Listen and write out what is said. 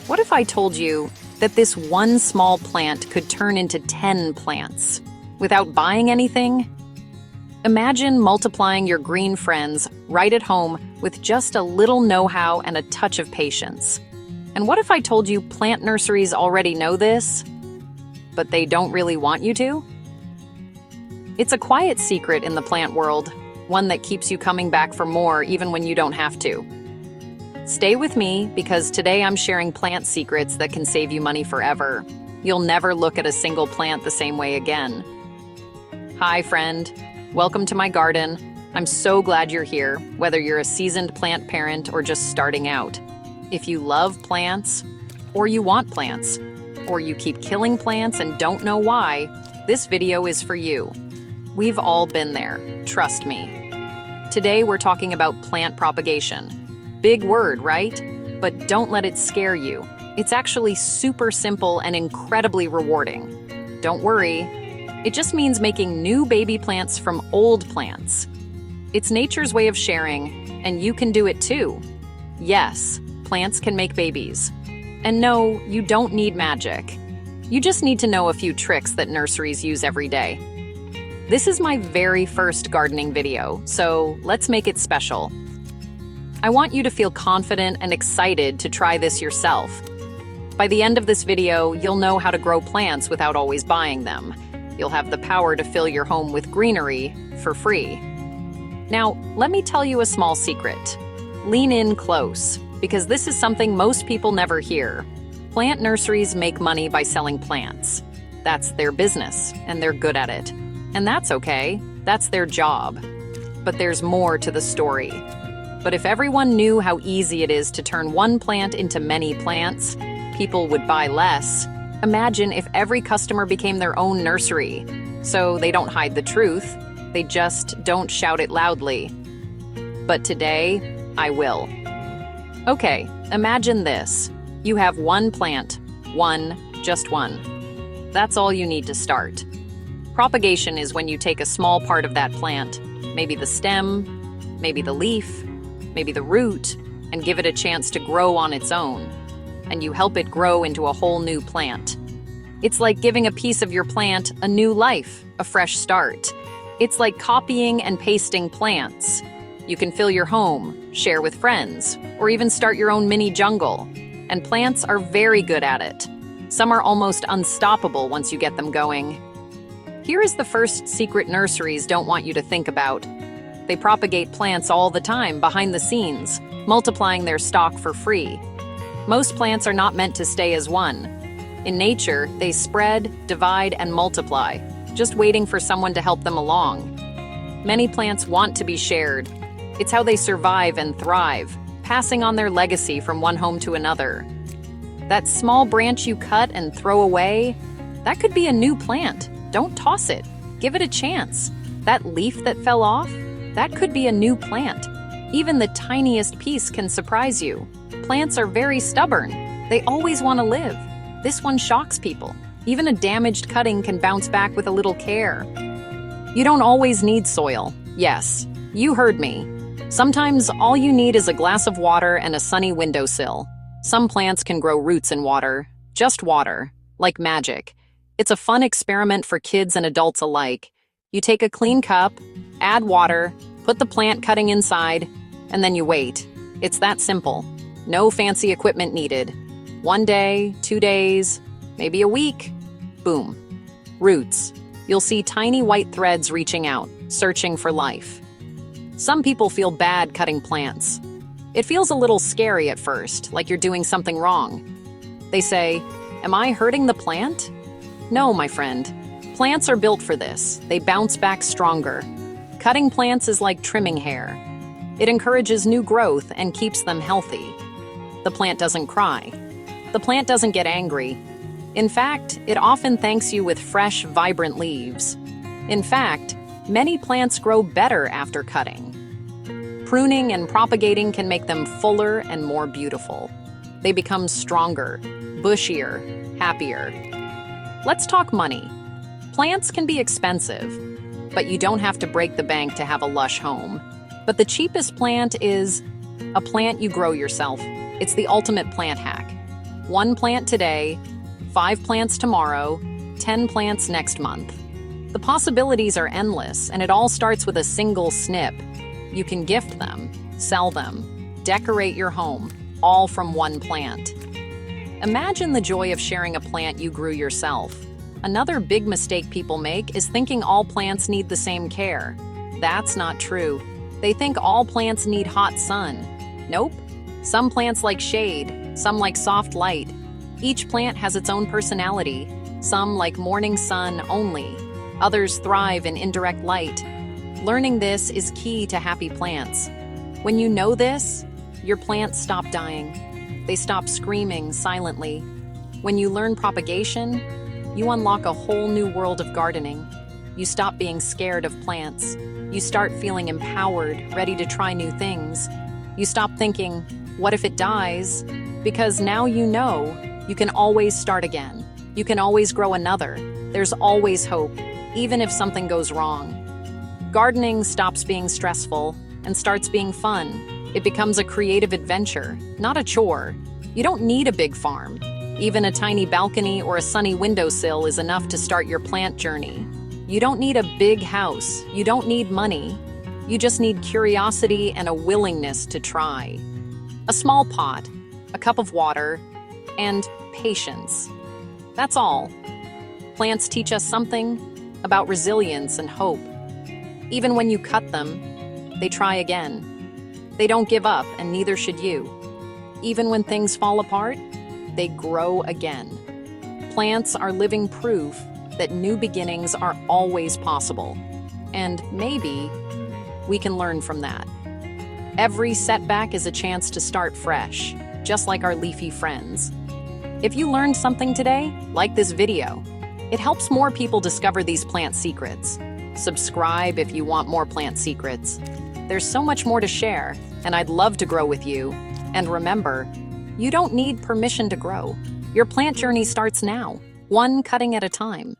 What if I told you that this one small plant could turn into 10 plants without buying anything? Imagine multiplying your green friends right at home with just a little know-how and a touch of patience. And what if I told you plant nurseries already know this, but they don't really want you to? It's a quiet secret in the plant world, one that keeps you coming back for more even when you don't have to. Stay with me because today I'm sharing plant secrets that can save you money forever. You'll never look at a single plant the same way again. Hi, friend. Welcome to my garden. I'm so glad you're here, whether you're a seasoned plant parent or just starting out. If you love plants, or you want plants, or you keep killing plants and don't know why, this video is for you. We've all been there, trust me. Today we're talking about plant propagation. Big word, right? But don't let it scare you. It's actually super simple and incredibly rewarding. Don't worry. It just means making new baby plants from old plants. It's nature's way of sharing, and you can do it too. Yes, plants can make babies. And no, you don't need magic. You just need to know a few tricks that nurseries use every day. This is my very first gardening video, so let's make it special. I want you to feel confident and excited to try this yourself. By the end of this video, you'll know how to grow plants without always buying them. You'll have the power to fill your home with greenery for free. Now, let me tell you a small secret. Lean in close, because this is something most people never hear. Plant nurseries make money by selling plants. That's their business, and they're good at it. And that's okay. That's their job. But there's more to the story. But if everyone knew how easy it is to turn one plant into many plants, people would buy less. Imagine if every customer became their own nursery. So they don't hide the truth, they just don't shout it loudly. But today, I will. Okay, imagine this. You have one plant. Just one. That's all you need to start. Propagation is when you take a small part of that plant, maybe the stem, maybe the leaf, maybe the root, and give it a chance to grow on its own. And you help it grow into a whole new plant. It's like giving a piece of your plant a new life, a fresh start. It's like copying and pasting plants. You can fill your home, share with friends, or even start your own mini jungle. And plants are very good at it. Some are almost unstoppable once you get them going. Here is the first secret nurseries don't want you to think about. They propagate plants all the time behind the scenes, multiplying their stock for free. Most plants are not meant to stay as one. In nature, they spread, divide, and multiply, just waiting for someone to help them along. Many plants want to be shared. It's how they survive and thrive, passing on their legacy from one home to another. That small branch you cut and throw away, that could be a new plant. Don't toss it. Give it a chance. That leaf that fell off, that could be a new plant. Even the tiniest piece can surprise you. Plants are very stubborn. They always want to live. This one shocks people. Even a damaged cutting can bounce back with a little care. You don't always need soil. Yes, you heard me. Sometimes all you need is a glass of water and a sunny windowsill. Some plants can grow roots in water. Just water. Like magic. It's a fun experiment for kids and adults alike. You take a clean cup, add water, put the plant cutting inside, and then you wait. It's that simple. No fancy equipment needed. 1 day, 2 days, maybe a week. Boom. Roots. You'll see tiny white threads reaching out, searching for life. Some people feel bad cutting plants. It feels a little scary at first, like you're doing something wrong. They say, "Am I hurting the plant?" No, my friend. Plants are built for this. They bounce back stronger. Cutting plants is like trimming hair. It encourages new growth and keeps them healthy. The plant doesn't cry. The plant doesn't get angry. In fact, it often thanks you with fresh, vibrant leaves. In fact, many plants grow better after cutting. Pruning and propagating can make them fuller and more beautiful. They become stronger, bushier, happier. Let's talk money. Plants can be expensive, but you don't have to break the bank to have a lush home. But the cheapest plant is a plant you grow yourself. It's the ultimate plant hack. 1 plant today, 5 plants tomorrow, 10 plants next month. The possibilities are endless, and it all starts with a single snip. You can gift them, sell them, decorate your home, all from 1 plant. Imagine the joy of sharing a plant you grew yourself. Another big mistake people make is thinking all plants need the same care. That's not true. They think all plants need hot sun. Nope. Some plants like shade, some like soft light. Each plant has its own personality. Some like morning sun only. Others thrive in indirect light. Learning this is key to happy plants. When you know this, your plants stop dying. They stop screaming silently. When you learn propagation, you unlock a whole new world of gardening. You stop being scared of plants. You start feeling empowered, ready to try new things. You stop thinking, what if it dies? Because now you know you can always start again. You can always grow another. There's always hope, even if something goes wrong. Gardening stops being stressful and starts being fun. It becomes a creative adventure, not a chore. You don't need a big farm. Even a tiny balcony or a sunny windowsill is enough to start your plant journey. You don't need a big house. You don't need money. You just need curiosity and a willingness to try. A small pot, a cup of water, and patience. That's all. Plants teach us something about resilience and hope. Even when you cut them, they try again. They don't give up, and neither should you. Even when things fall apart, they grow again. Plants are living proof that new beginnings are always possible. And maybe we can learn from that. Every setback is a chance to start fresh, just like our leafy friends. If you learned something today, like this video. It helps more people discover these plant secrets. Subscribe if you want more plant secrets. There's so much more to share, and I'd love to grow with you. And remember, you don't need permission to grow. Your plant journey starts now, 1 cutting at a time.